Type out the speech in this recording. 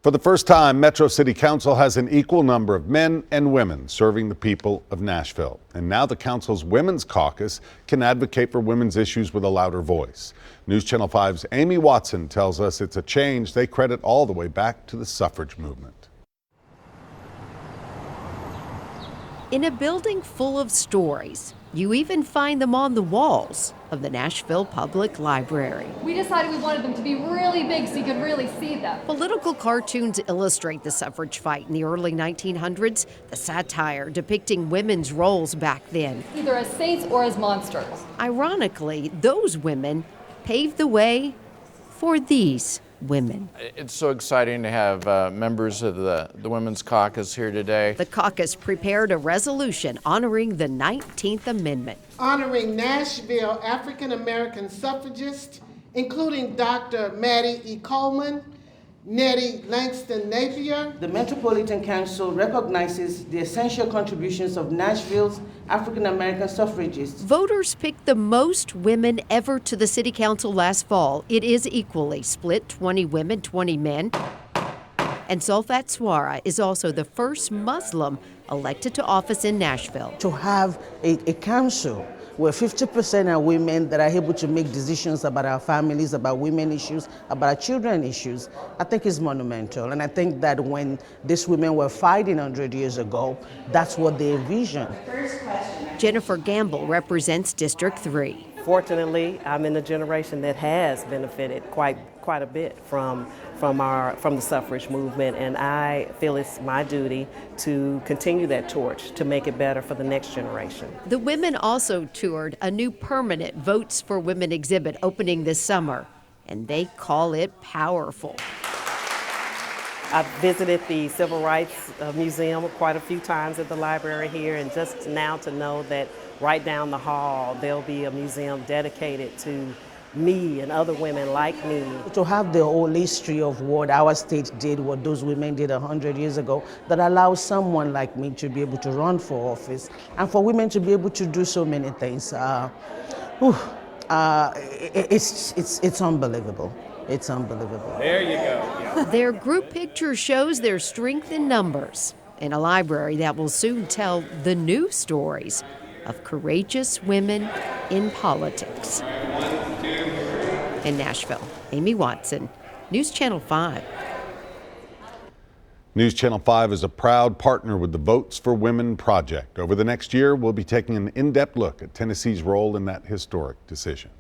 For the first time, Metro City Council has an equal number of men and women serving the people of Nashville. And now the council's Women's Caucus can advocate for women's issues with a louder voice. News Channel 5's Amy Watson tells us it's a change they credit all the way back to the suffrage movement. In a building full of stories, you even find them on the walls of the Nashville Public Library. We decided we wanted them to be really big so you could really see them. Political cartoons illustrate the suffrage fight in the early 1900s, the satire depicting women's roles back then. Either as saints or as monsters. Ironically, those women paved the way for these women. It's so exciting to have members of the Women's Caucus here today. The caucus prepared a resolution honoring the 19th Amendment. Honoring Nashville African-American suffragists, including Dr. Maddie E. Coleman, Nettie Langston Napier. The Metropolitan Council recognizes the essential contributions of Nashville's African-American suffragists. Voters picked the most women ever to the city council last fall. It is equally split, 20 women, 20 men. And Zulfat Swara is also the first Muslim elected to office in Nashville. To have a council where 50% are women that are able to make decisions about our families, about women issues, about our children issues, I think is monumental. And I think that when these women were fighting 100 years ago, that's what they envisioned. Jennifer Gamble represents District 3. Fortunately, I'm in the generation that has benefited quite a bit from the suffrage movement, and I feel it's my duty to continue that torch to make it better for the next generation. The women also toured a new permanent Votes for Women exhibit opening this summer, and they call it powerful. I've visited the Civil Rights Museum quite a few times at the library here, and just now to know that right down the hall there'll be a museum dedicated to me and other women like me. To have the whole history of what our state did, what those women did 100 years ago, that allows someone like me to be able to run for office and for women to be able to do so many things. It's unbelievable. It's unbelievable. There you go. Yeah. Their group picture shows their strength in numbers in a library that will soon tell the new stories of courageous women in politics. In Nashville, Amy Watson, News Channel 5. News Channel 5 is a proud partner with the Votes for Women project. Over the next year, we'll be taking an in-depth look at Tennessee's role in that historic decision.